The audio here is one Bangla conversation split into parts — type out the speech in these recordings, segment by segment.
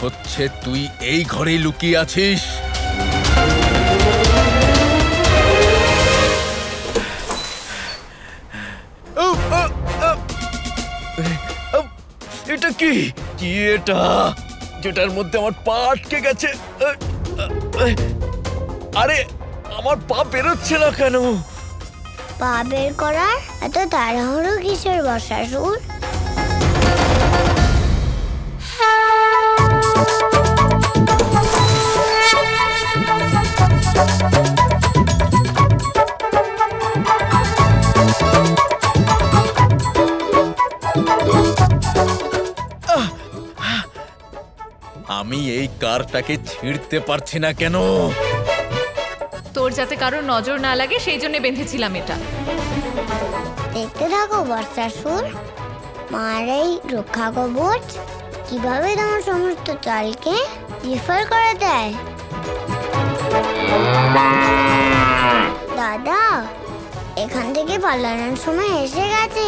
হচ্ছে তুই এই ঘরেই লুকিয়ে আছিস। এটা কি কি এটা যেটার মধ্যে আমার পা আটকে গেছে? আরে আমার পা বেরোচ্ছে না কেন? পা বের করার এত তাড়াহুড়ো কিসের বর্ষাসুর? আমি এই কারটাকে ছিঁড়তে পারছি না কেন? তোর যাতে কারোর নজর না লাগে সেই জন্য বেঁধেছিলাম এটা। দেখতে থাকো বর্ষাসুর, মার এই রক্ষা কবচ কিভাবে তোমার সমস্ত চালকে বিফল করে দেয়। দাদা, এখান থেকে পালানোর সময় এসে গেছে।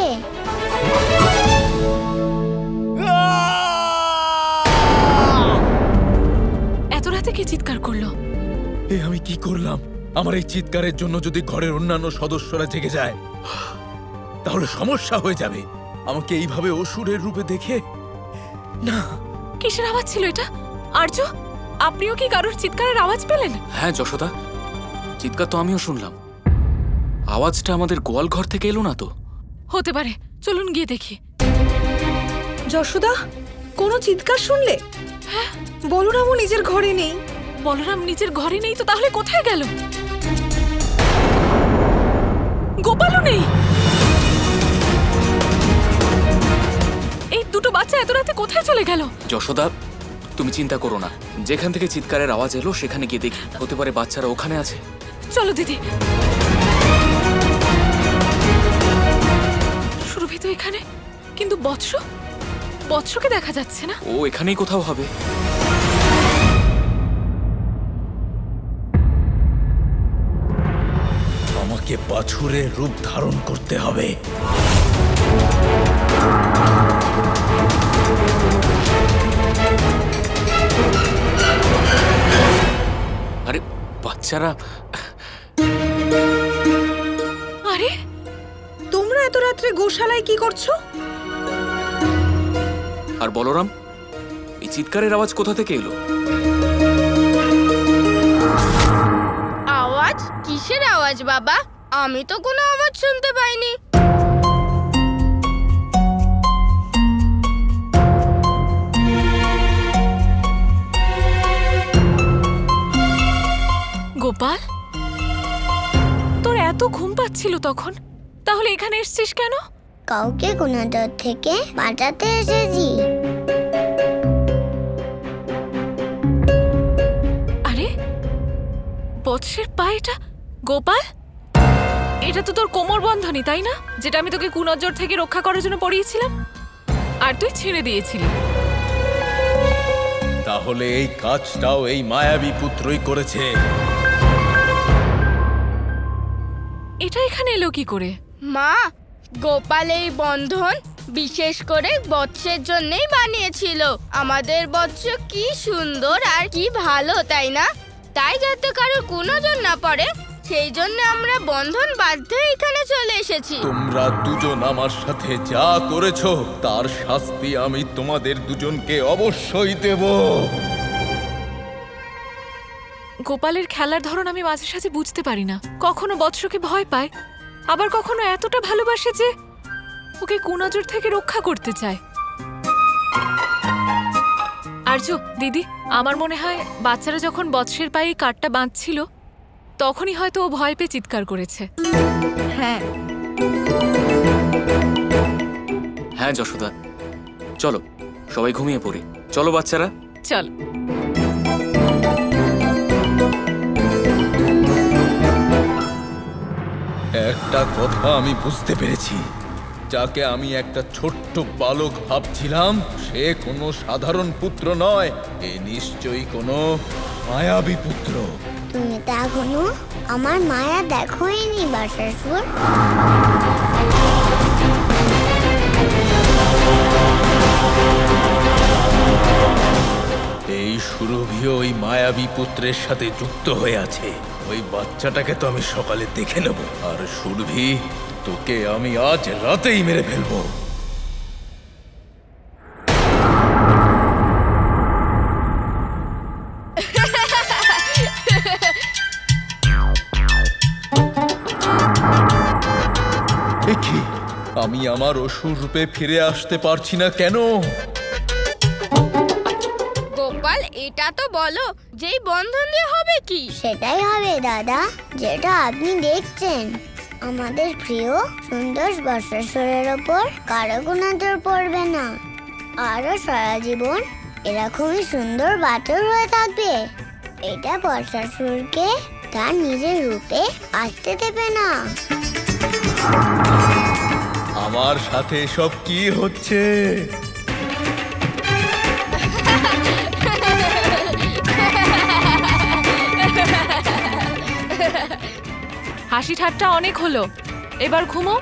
এত রাতে কে চিৎকার করলো? আমি কি করলাম? আমার এই চিৎকারের জন্য যদি ঘরের অন্যান্য সদস্যরা জেগে যায় তাহলে সমস্যা হয়ে যাবে। আমাকে এইভাবে অসুরের রূপে দেখে না। কিসের আওয়াজ ছিল এটা? আর্য, আপনিও কি কারোর চিৎকারের আওয়াজ পেলেন? হ্যাঁ যশোদা, চিৎকার তো আমিও শুনলাম। আওয়াজটা আমাদের গোয়াল ঘর থেকে এলো না তো? হতে পারে, চলুন গিয়ে দেখি। যশোদা, কোনো চিৎকার শুনলে? হ্যাঁ, বলরামও নিজের ঘরে নেই। বলরাম নিজের ঘরে নেই তো তাহলে কোথায় গেল? গোপালও নেই। এই দুটো বাচ্চা এত রাতে কোথায় চলে গেল? যশোদা, তুমি চিন্তা করো না, যেখান থেকে চিৎকারের আওয়াজ এলো সেখানে গিয়ে দেখি। হতে পারে বাচ্চারা ওখানে আছে। চলো দিদি। সুরভি তো এখানে, কিন্তু বৎসকে দেখা যাচ্ছে না। ও এখানেই কোথাও হবে। আমাকে বাছুরের রূপ ধারণ করতে হবে। আরে বাচ্চারা, আরে তোমরা এত রাত্রে গোশালায় কি করছো? আর বলরাম, এই চিৎকারের আওয়াজ কোথা থেকে এলো? আওয়াজ? কিসের আওয়াজ বাবা? আমি তো কোনো আওয়াজ শুনতে পাইনি। গোপাল, তোর এত ঘুম পাচ্ছিল তখন, তাহলে এখানে এসেছিস কেন? কাউকে কোনো ডর থেকে বাঁচাতে এসেছি। আরে বৎসের পা এটা। গোপাল, এটা তো তোর কোমর বন্ধনী, তাই না? যেটা আমি তোকে কুনজর থেকে রক্ষা করার জন্য পরিয়েছিলাম আর তুই ছেড়ে দিয়েছিলি। তাহলে এই কাজটাও এই মায়াবী পুত্রই করেছে। এটা এখানে এলো কি করে? মা, গোপাল এই বন্ধন বিশেষ করে বৎসের জন্যই বানিয়েছিল। আমাদের বৎস কি সুন্দর আর কি ভালো, তাই না? তাই যাতে কারোর কুনজর না পড়ে সেই জন্য আমরা বন্ধন বাঁধতে এখানে চলে এসেছি। তোমরা দুজন আমার সাথে যা করেছো তার শাস্তি আমি তোমাদের দুজনকে অবশ্যই দেব। গোপালের খেলার ধরন আমি মাঝে সাঝে বুঝতে পারি না। কখনো বৎসকে ভয় পায়, আবার কখনো এতটা ভালোবাসে যে ওকে কুনজর থেকে রক্ষা করতে চায়। আর্য, দিদি, আমার মনে হয় বাচ্চারা যখন বৎসের পায়ে কাঠটা বাঁধছিল তখনই হয়তো ও ভয় পেয়ে চিৎকার করেছে। হ্যাঁ হ্যাঁ যশোদা, চলো সবাই ঘুমিয়ে পড়ি। চলো বাচ্চারা, চল। একটা কথা আমি বুঝতে পেরেছি, যাকে আমি একটা ছোট্ট বালক ভাবছিলাম সে কোনো সাধারণ পুত্র নয়, এ নিশ্চয়ই কোনো মায়াবী পুত্র। তুমি তো এখনো আমার মায়া দেখোইনি বর্ষাসুর। মায়াবী পুত্রের সাথে যুক্ত হয়ে আছে। ওই বাচ্চাটাকে তো আমি সকালে দেখে নেব, আর সুরভি, তোকে আমি আজ রাতেই মেরে ফেলবো। কি, আমি আমার অসুর রূপে ফিরে আসতে পারছি না কেন? গোপাল, এটা তো বলো যেই বন্ধন দিয়ে হবে কি? সেটাই হবে দাদা, যেটা আপনি দেখছেন। আমাদের প্রিয় সুন্দর বর্ষাসুরের ওপর কারো কোনো নজর পড়বে না, আরো সারা জীবন এরকমই সুন্দর বাছর হয়ে থাকবে। এটা বর্ষাসুরকে তার নিজের রূপে আসতে দেবে না। আমার সাথে সব কি হচ্ছে? হাসি ঠাট্টা অনেক হলো, এবার ঘুমো।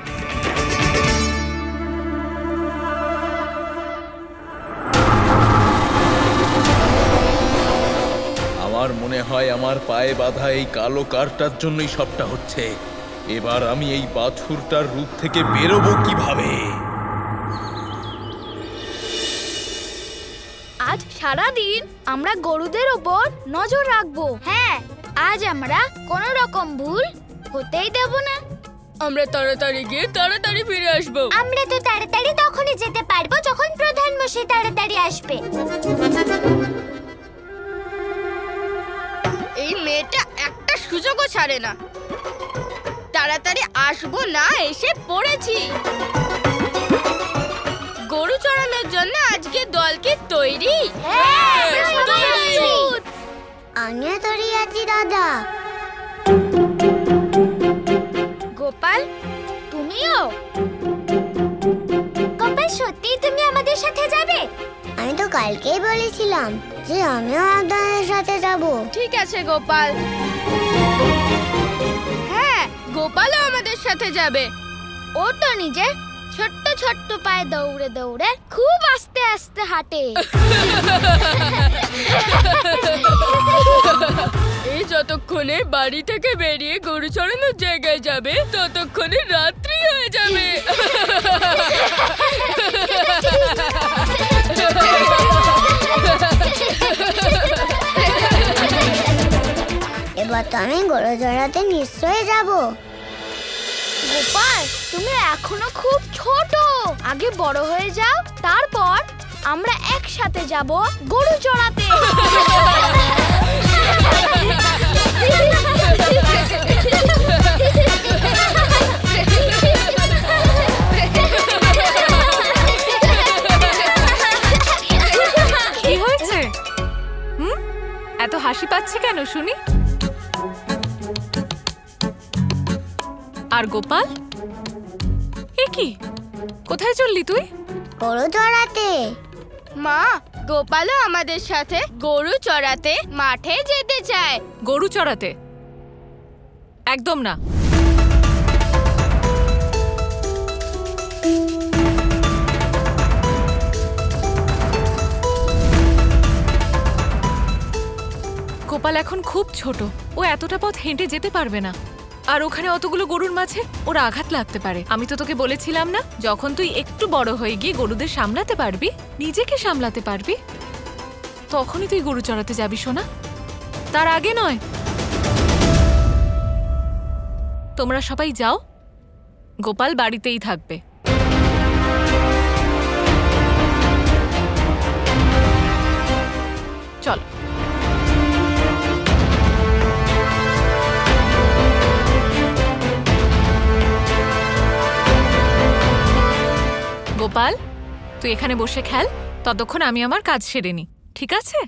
আমার মনে হয় আমার পায়ে বাঁধা এই কালো কারটার জন্যই সবটা হচ্ছে। এবার আমি এই বাছুরটার রূপ থেকে বেরোবো কিভাবে? আজ সারা দিন আমরা গরুদের ওপর নজর রাখবো। হ্যাঁ, আজ আমরা কোনো রকম ভুল হতেই দেব না। আমরা তাড়াতাড়ি গিয়ে তাড়াতাড়ি ফিরে আসবো। আমরা তো তাড়াতাড়ি তখনই যেতে পারবো যখন প্রধান মশাই তাড়াতাড়ি আসবে। এই মেয়েটা একটা সুযোগও ছাড়ে না। তাড়াতাড়ি আসবো না এসে পড়েছি। গরু চড়ানোর জন্য আজকে দলকে তৈরি? আমিও তৈরি আছি দাদা। গোপাল, তুমিও? গোপাল, সত্যি তুমি আমাদের সাথে যাবে? আমি তো কালকেই বলেছিলাম যে আমিও আপনাদের সাথে যাব। ঠিক আছে গোপাল। হ্যাঁ, গোপালও আমাদের সাথে যাবে। ও তো নিজে ছোট্ট ছোট্ট পায়ে দৌড়ে দৌড়ে খুব আস্তে আস্তে হাঁটে। এই যতক্ষণে বাড়ি থেকে বেরিয়ে গরু চড়ানোর জায়গায় যাবে ততক্ষণে রাত্রি হয়ে যাবে। এবার তো আমি গরু চড়াতে নিশ্চয়ই যাব। গোপাল, তুমি এখনো খুব ছোট, আগে বড় হয়ে যাও, তারপর আমরা একসাথে যাব গরু চড়াতে। কি হয়েছে? এত হাসি পাচ্ছে কেন শুনি? আর গোপাল, এ কি, কোথায় চললি তুই? গরু চড়াতে। মা, গোপালও আমাদের সাথে গরু চড়াতে মাঠে যেতে চায়। গরু চড়াতে? একদম না। গোপাল এখন খুব ছোট, ও এতটা পথ হেঁটে যেতে পারবে না। আর ওখানে অতগুলো গরুর মাঝে ওর আঘাত লাগতে পারে। আমি তো তোকে বলেছিলাম না, যখন তুই একটু বড় হয়ে গিয়ে গরুদের সামলাতে পারবি, নিজেকে সামলাতে পারবি, তখনই তুই গরু চড়াতে যাবি সোনা, তার আগে নয়। তোমরা সবাই যাও, গোপাল বাড়িতেই থাকবে। চল। গোপাল, তুই এখানে বসে খেল, ততক্ষণ আমি আমার কাজ সেরে নি, ঠিক আছে?